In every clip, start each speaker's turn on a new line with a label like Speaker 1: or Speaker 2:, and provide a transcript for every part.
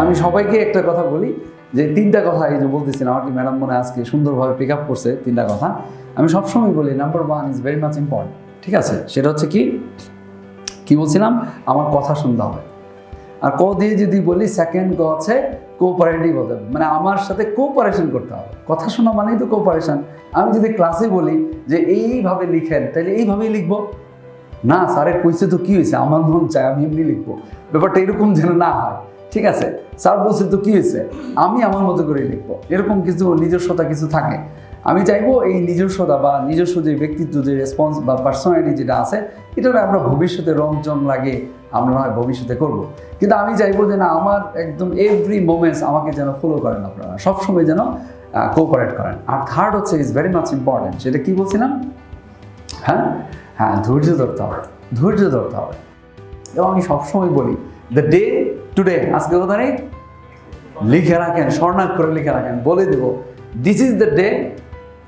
Speaker 1: আমি সবাইকে একটা কথা বলি যে তিনটা কথা এই যে বলতেছিলাম, আমাকে ম্যাডাম মনে আজকে সুন্দরভাবে পিক আপ করছে তিনটা কথা। আমি সবসময় বলি number 1 is very much important, ঠিক আছে? সেটা হচ্ছে কি বলছিলাম, আমার কথা শুনতে হবে। আর ক দিয়ে যদি বলি সেকেন্ড ক আছে কোঅপারেটিভ হতে হবে, মানে আমার সাথে কোঅপারেশন করতে হবে। কথা শোনা মানেই তো কোঅপারেশন। আমি যদি ক্লাসে বলি যে এইভাবে লিখেন, তাহলে এইভাবেই লিখবো না, স্যারে কইছে তো কি হয়েছে, আমার মন চায় আমি এমনি লিখবো, ব্যাপারটা এরকম যেন না হয়, ঠিক আছে? স্যার বলছে তো কি হয়েছে, আমি আমার মতো করে লিখবো, এরকম কিছু নিজস্বতা কিছু থাকে। আমি চাইবো এই নিজস্বতা বা নিজস্ব যে ব্যক্তিত্ব, যে রেসপন্স বা পার্সোনালিটি যেটা আছে, এটা আমরা ভবিষ্যতে রং লাগে আমরা হয় ভবিষ্যতে করব। কিন্তু আমি চাইবো যে না, আমার একদম এভরি মোমেন্টস আমাকে যেন ফলো করেন আপনারা, সবসময় যেন কোঅপারেট করেন। আর থার্ড হচ্ছে ইজ ভেরি মাচ ইম্পর্টেন্ট, সেটা কি বলছিলাম? হ্যাঁ, ধৈর্য ধরতে হবে, ধৈর্য ধরতে হবে। এবং আমি সবসময় বলি দ্য ডে টুডে, আজকে কথা নেই, লিখে রাখেন, স্বর্ণাক করে লিখে রাখেন, বলে দেবো this is the day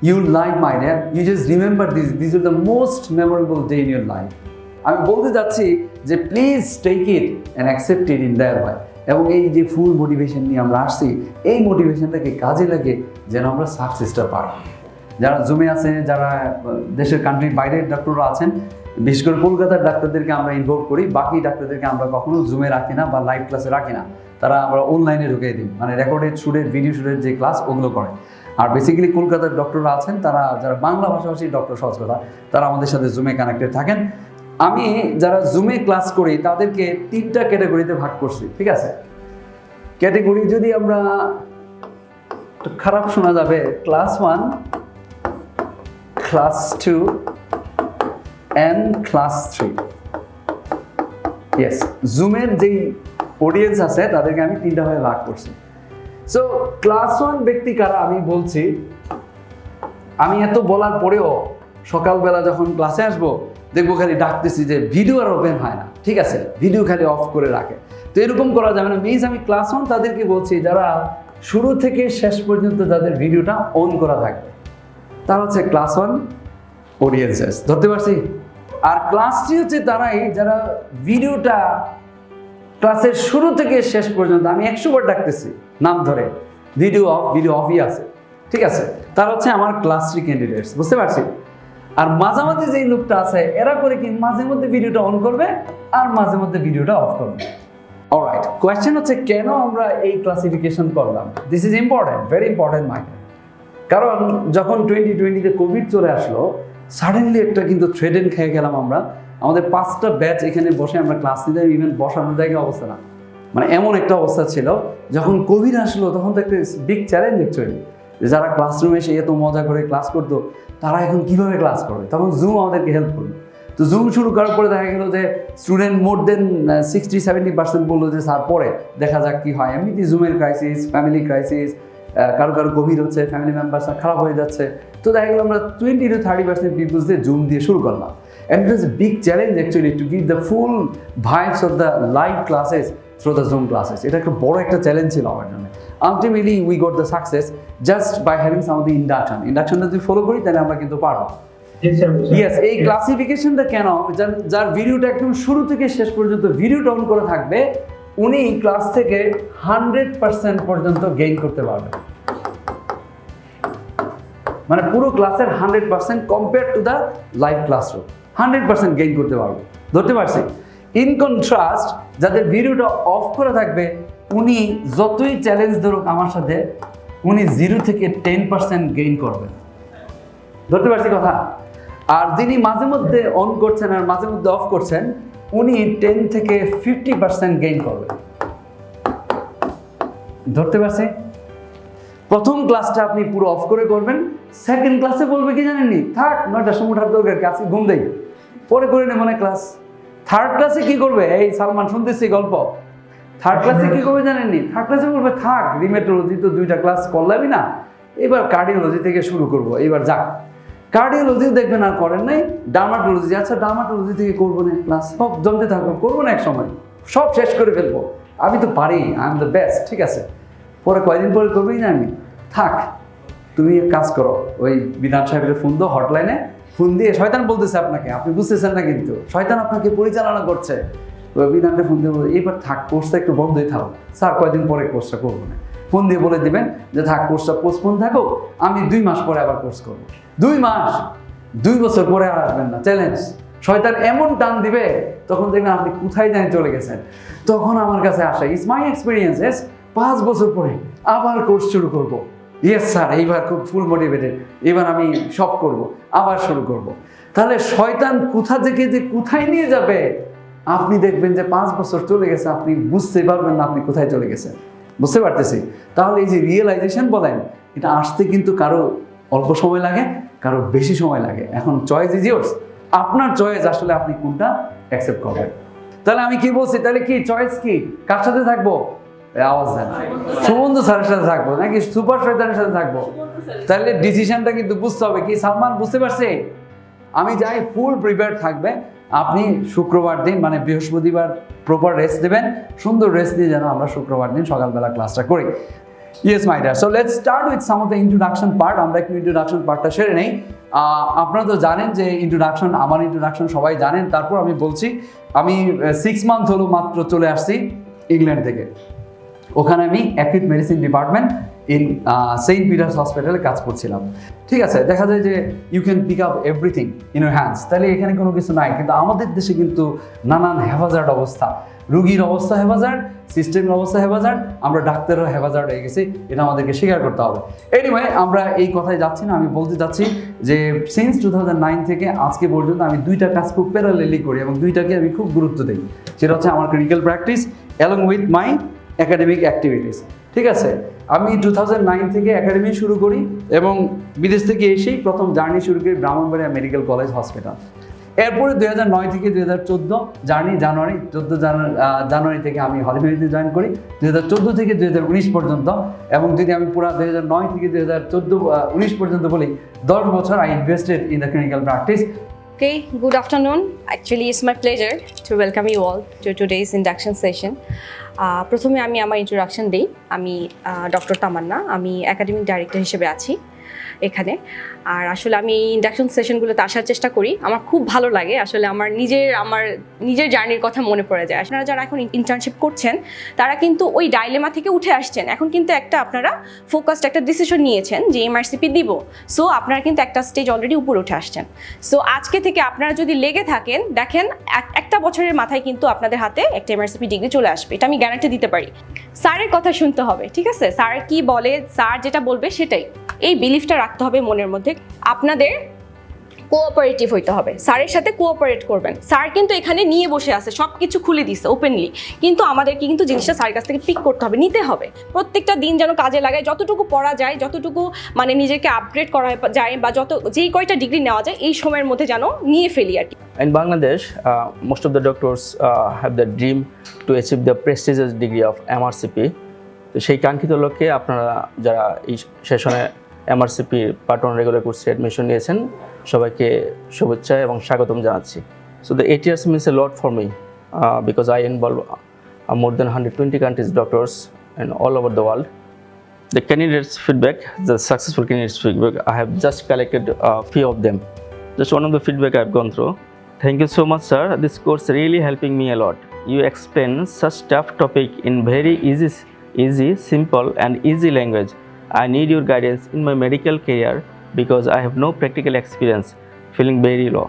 Speaker 1: you life my day, you just remember this is the most memorable day in your life. আমি বলতে যাচ্ছি যে please take it and accept it in their way. এবং এই যে ফুল মোটিভেশন নিয়ে আমরা আসছি, এই মোটিভেশনটাকে কাজে লাগে যেন আমরা সাকসেসটা পাই। যারা জুমে আছে, যারা দেশের কান্ট্রির বাইরের ডাক্তাররা আছেন, বিশেষ করে কলকাতার ডাক্তারদেরকে আমরা ইনভলভ করি, বাকি ডাক্তারদেরকে আমরা কখনো জুমে রাখি না বা লাইভ ক্লাসে রাখি না, তারা আমরা অনলাইনে ঢুকিয়ে দিই, মানে রেকর্ডেড শুটের ভিডিও শুটের যে ক্লাস ওগুলো করে। আর বেসিক্যালি কলকাতার ডক্টররা আছেন, তারা যারা বাংলা ভাষাভাষী ডক্টর, সহজ কথা, তারা আমাদের সাথে জুমে কানেক্টেড থাকেন। আমি যারা জুমে ক্লাস করি তাদেরকে 3টা ক্যাটাগরিতে ভাগ করছি, ঠিক আছে? ক্যাটাগরি যদি আমরা, খারাপ শোনা যাবে, class 1, class 2 and class 3। Yes, জুমের যেই অডিয়েন্স আছে তাদেরকে আমি 3টা ভাগে ভাগ করছি। সো ক্লাস 1 ব্যক্তি কারা আমি বলছি, আমি এত বলার পরেও সকালবেলা যখন ক্লাসে আসবো দেখবো খালি ডাকতেছি যে ভিডিও আর ওপেন হয় না, ঠিক আছে? ভিডিও খালি অফ করে রাখে। তো এরকম করা যাবে না। মিনস আমি ক্লাস 1 তাদেরকে বলছি যারা শুরু থেকে শেষ পর্যন্ত যাদের ভিডিওটা অন করা থাকবে, তারা হচ্ছে ক্লাস 1 অডিয়েন্সেস, ধরতে পারছি? আর ক্লাস 3 হচ্ছে তারাই যারা ভিডিওটা ক্লাসের শুরু থেকে শেষ পর্যন্ত, আমি 100 বার ডাকতেছি নাম ধরে, ভিডিও অফই আছে, ঠিক আছে? তারা হচ্ছে আমার ক্লাস 3 ক্যান্ডিডেটস, বুঝতে পারছি? আর মাঝামাঝি যেই লোকটা আছে, এরা করে কি মাঝে মধ্যে ভিডিওটা অন করবে আর মাঝে মধ্যে ভিডিওটা অফ করবে। অলরাইট, কোয়েশ্চেন হচ্ছে কেন আমরা এই ক্লাসিফিকেশন করলাম? This is important, very important mind. কারণ যখন 2020-তে কোভিড চলে আসলো, সাডেনলি একটা কিন্তু থ্রেডেন খেয়ে গেলাম আমরা। আমাদের 5টা ব্যাচ এখানে বসে আমরা ক্লাস নিতে, ইভেন বসানোর জায়গায় অবস্থা না, মানে এমন একটা অবস্থা ছিল। যখন কোভিড আসলো তখন তো একটা বিগ চ্যালেঞ্জ অ্যাকচুয়ালি, যারা ক্লাসরুমে এসে এত মজা করে ক্লাস করতো, তারা এখন কিভাবে ক্লাস করবে? তখন জুম আমাদেরকে হেল্প করলো। তো জুম শুরু করার পরে দেখা গেল যে স্টুডেন্ট মোর দেন 60-70% বললো যে স্যার পরে দেখা যাক কি হয়। এমনিতে জুমের ক্রাইসিস, ফ্যামিলি ক্রাইসিস, কারো কোভিড হচ্ছে, ফ্যামিলি মেম্বার্স খারাপ হয়ে যাচ্ছে। তো দেখা গেল আমরা 20-30% পিপলস দিয়ে জুম দিয়ে শুরু করলাম। And it was a big challenge actually to give the full vibes of the live classes through the Zoom classes. এটা একটা বড় একটা চ্যালেঞ্জ ছিল আমার জন্য। Ultimately we got the success just by having some of the ইন্ডাকশনটা যদি follow করি তাহলে আমরা কিন্তু পারবো। ইয়েস, এই ক্লাসিফিকেশনটা কেন? যার ভিডিওটা একদম শুরু থেকে শেষ পর্যন্ত ভিডিওটা অন করে থাকবে, উনি ক্লাস থেকে 100% পর্যন্ত গেইন করতে পারবে। মানে পুরো ক্লাসের 100% compare to the live classroom 100% gain করতে পারবে, ধরতে পারছি? ইন কন্ট্রাস্ট যাদের ভিডিওটা অফ করে থাকবে, উনি যতই চ্যালেঞ্জ ধরুক আমার সাথে, উনি 0 থেকে 10% গেইন করবেন, ধরতে পারছি কথা? আর যিনি মাঝে মধ্যে অন করছেন আর মাঝে মধ্যে অফ করছেন, উনি 10 থেকে 50% গেইন করবেন, ধরতে পারছি? প্রথম ক্লাসটা আপনি পুরো অফ করে করবেন, সেকেন্ড ক্লাসে বলবে কি জানেননি, থাক 9টার সময় উঠার দরকার, আজকে ঘুম দেই, পরে করে নেব না ক্লাস। থার্ড ক্লাসে কি করবে? এই সালমান শুনতেছি গল্প। থার্ড ক্লাসে কি করবে জানেননি? থার্ড ক্লাসে বলবে থাক, রিমেটোলজি তো 2টা ক্লাস করলামই না, এবার কার্ডিওলজি থেকে শুরু করব, এবার যাক। কার্ডিওলজিও দেখবেন আর করেন নাই, ডার্মাটোলজি, আচ্ছা ডার্মাটোলজি থেকে করবো না ক্লাস, সব জমতে থাকবো, করবো না এক সময়, সব শেষ করে ফেলবো, আমি তো পারি, আই এম দ্য বেস্ট, ঠিক আছে? পরে কয়দিন পরে করবেই না আমি, থাক তুমি এক কাজ করো, ওই বিধান সাহেবের ফোন দাও, হটলাইনে ফোন দিয়ে, শয়তান বলতেছে আপনাকে, আপনি বুঝতেছেন না কিন্তু শয়তান আপনাকে পরিচালনা করছে, বিধানটা ফোন দিয়ে বলবে এইবার থাক কোর্সটা একটু বন্ধই থাকো স্যার, কয়েকদিন পরে কোর্সটা করবো না। ফোন দিয়ে বলে দিবেন যে থাক কোর্সটা পোস্টপোন থাকো, আমি 2 মাস পরে আবার কোর্স করবো। 2 মাস, 2 বছর পরে আর আসবেন না, চ্যালেঞ্জ। শয়তান এমন টান দিবে তখন দেখবেন আপনি কোথায় জানি চলে গেছেন। তখন আমার কাছে আসা, ইটস মাই এক্সপিরিয়েন্স, 5 বছর পরে আবার কোর্স শুরু করব। ইয়েস স্যার, এইবার খুব ফুল মোটিভেটেড, এবার আমি সব করব, আবার শুরু করব। তাহলে শয়তান কোথা থেকে যে কোথায় নিয়ে যাবে আপনি দেখবেন যে 5 বছর চলে গেছে, আপনি বুঝতে পারবেন না আপনি কোথায় চলে গেছেন। বুঝতে পারতেছি? তাহলে এই যে রিয়েলাইজেশন বলেন, এটা আসতে কিন্তু কারো অল্প সময় লাগে, কারো বেশি সময় লাগে। এখন চয়েস ইজ ইয়োর্স, আপনার চয়েস আসলে আপনি কোনটা অ্যাকসেপ্ট করবেন। তাহলে আমি কি বলছি, তাহলে কি চয়েস কি, কার সাথে থাকবো? আওয়াজ দেন। সুমন্ত স্যারের সাথে থাকবো নাকি সুপার শয়তানের সাথে থাকবো? তাহলে ডিসিশনটা কিন্তু বুঝতে হবে। কি সালমান বুঝতে পারছে? আমি যাই ফুল প্রিপেয়ার থাকবে। আপনি শুক্রবার দিন মানে বৃহস্পতিবার প্রপার রেস্ট দেবেন, সুন্দর রেস্ট দিয়ে যেন আমরা শুক্রবার দিন সকালবেলা ক্লাসটা করি। Yes my dear, so let's start with some of the introduction part. আমরা একটু ইন্ট্রোডাকশন পার্টটা সেরে নেই। আপনারা তো জানেন যে ইন্ট্রোডাকশন, আমার ইন্ট্রোডাকশন সবাই জানেন, তারপর আমি বলছি। আমি 6 মান্থ হলো মাত্র চলে আসছি ইংল্যান্ড থেকে। ওখানে আমি acute medicine department in Saint Peter's হসপিটালে কাজ করছিলাম। ঠিক আছে, দেখা যায় যে you can pick up everything in your hands. তাহলে এখানে কোনো কিছু নাই, কিন্তু আমাদের দেশে কিন্তু নানান হেফাজার্ড অবস্থা, রুগীর অবস্থা হেফাজার্ড, সিস্টেমের অবস্থা হেফাজার্ড, আমরা ডাক্তারও হেফাজার্ড হয়ে গেছি, এটা আমাদেরকে স্বীকার করতে হবে। এনিওয়ে, আমরা এই কথায় যাচ্ছি না, আমি বলতে যাচ্ছি যে সিন্স 2009 থেকে আজকে পর্যন্ত আমি 2টা কাজ খুব প্যারালেলি করি এবং 2টাকে আমি খুব গুরুত্ব দিই। সেটা হচ্ছে আমার clinical practice along with my academic activities. ঠিক আছে, আমি 2009 থেকে একাডেমি শুরু করি এবং বিদেশ থেকে এসেই প্রথম জার্নি শুরু করি ব্রাহ্মণবাড়িয়া মেডিকেল কলেজ হসপিটাল। এরপরে 2009 থেকে 2014 জানুয়ারি থেকে আমি হলিডেতে জয়েন করি, 2014 থেকে 2019 পর্যন্ত। এবং যদি আমি পুরো 2009 থেকে 2019 পর্যন্ত বলি, 10 বছর I invested in the clinical practice.
Speaker 2: Okay, good afternoon. Actually, it's my pleasure to welcome you all to today's induction session. প্রথমে আমি আমার ইন্ট্রোডাকশন দিই। আমি ডক্টর তামান্না, আমি একাডেমিক ডাইরেক্টর হিসেবে আছি এখানে। আর আসলে আমি এই ইন্ডাকশন সেশনগুলোতে আসার চেষ্টা করি, আমার খুব ভালো লাগে। আসলে আমার নিজের জার্নির কথা মনে পড়ে যায়। আপনারা যারা এখন ইন্টার্নশিপ করছেন তারা কিন্তু ওই ডাইলেমা থেকে উঠে আসছেন। এখন কিন্তু আপনারা ফোকাসড একটা ডিসিশন নিয়েছেন যে এমআরসিপি দিব। সো আপনারা কিন্তু একটা স্টেজ অলরেডি উপরে উঠে আসছেন। সো আজকে থেকে আপনারা যদি লেগে থাকেন, দেখেন একটা বছরের মাথায় কিন্তু আপনাদের হাতে একটা এমআরসিপি ডিগ্রি চলে আসবে, এটা আমি গ্যারান্টি দিতে পারি। স্যারের কথা শুনতে হবে, ঠিক আছে? স্যার কি বলে, স্যার যেটা বলবে সেটাই, এই বিলিফটা রাখতে হবে মনের মধ্যে। আপনাদের কোঅপারেটিভ হইতে হবে, স্যারের সাথে কোঅপারেট করবেন। স্যার কিন্তু এখানে নিয়ে বসে আছে, সব কিছু খুলে দিচ্ছে ওপেনলি, কিন্তু আমাদেরকে কিন্তু জিনিসটা স্যারের কাছ থেকে পিক করতে হবে, নিতে হবে। প্রত্যেকটা দিন যেন কাজে লাগায়, যতটুকু পড়া যায়, যতটুকু মানে নিজেকে আপগ্রেড করা যায়, বা যেই কয়টা ডিগ্রি নেওয়া যায় এই সময়ের মধ্যে যেন নিয়ে ফেলি আর কি।
Speaker 3: In Bangladesh, most of the doctors have the dream to achieve the prestigious degree of MRCP. তো সেই কাঙ্ক্ষিত লক্ষ্যে আপনারা যারা এই সেশনে MRCP Part-1 রেগুলার কোর্সে অ্যাডমিশন নিয়েছেন সবাইকে শুভেচ্ছা এবং স্বাগতম জানাচ্ছি। So the 8 years means a lot for me because I involve more than 120 countries doctors and all over the world. The candidates feedback, the successful candidates feedback, I have just collected a few of them. Just one of the feedback I've gone through. Thank you so much, sir. This course really helping me a lot. You explain such tough topic in very easy, simple and easy language. I need your guidance in my medical career because I have no practical experience, feeling very low.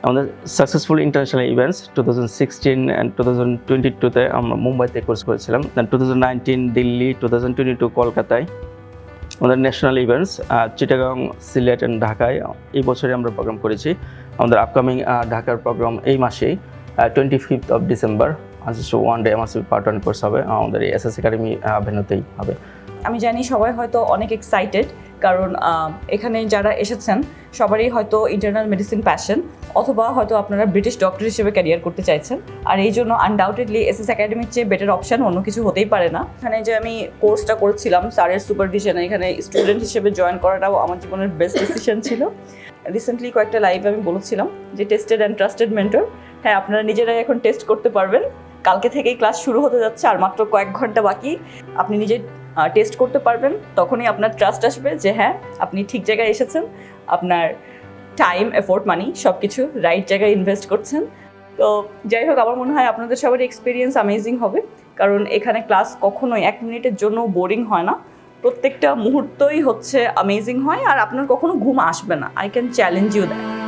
Speaker 3: On the successful international events 2016 and 2022 তে আমরা মুম্বাইতে course করেছিলাম, then 2019 Delhi, 2022 কলকাতায়। আমাদের national events Chittagong, Sylhet and ঢাকায় এই বছরে আমরা প্রোগ্রাম করেছি। আমাদের আপকামিং ঢাকার প্রোগ্রাম এই মাসেই 25th of December one day MRCP Part-1 course হবে, আমাদের এই SsAcademy ভেন্যুতেই হবে।
Speaker 4: আমি জানি সবাই হয়তো অনেক এক্সাইটেড, কারণ এখানে যারা এসেছেন সবারই হয়তো ইন্টারনাল মেডিসিন প্যাশন, অথবা হয়তো আপনারা ব্রিটিশ ডক্টর হিসেবে ক্যারিয়ার করতে চাইছেন। আর এই জন্য আনডাউটেডলি SsAcademyর চেয়ে বেটার অপশান অন্য কিছু হতেই পারে না। এখানে যে আমি কোর্সটা করছিলাম স্যারের সুপারভিশনে, এখানে স্টুডেন্ট হিসেবে জয়েন করাটাও আমার জীবনের বেস্ট ডিসিশন ছিল। রিসেন্টলি কয়েকটা লাইভে আমি বলেছিলাম যে টেস্টেড অ্যান্ড ট্রাস্টেড মেন্টর। হ্যাঁ, আপনারা নিজেরাই এখন টেস্ট করতে পারবেন। কালকে থেকেই ক্লাস শুরু হতে যাচ্ছে, আর মাত্র কয়েক ঘন্টা বাকি। আপনি নিজে টেস্ট করতে পারবেন, তখনই আপনার ট্রাস্ট আসবে যে হ্যাঁ আপনি ঠিক জায়গায় এসেছেন, আপনার টাইম, এফোর্ট, মানি সব কিছু রাইট জায়গায় ইনভেস্ট করছেন। তো যাই হোক, আমার মনে হয় আপনাদের সবার এক্সপিরিয়েন্স অ্যামেজিং হবে, কারণ এখানে ক্লাস কখনোই 1 মিনিটের জন্য বোরিং হয় না, প্রত্যেকটা মুহূর্তই হচ্ছে অ্যামেজিং হয়, আর আপনার কখনো ঘুম আসবে না। I can challenge you that.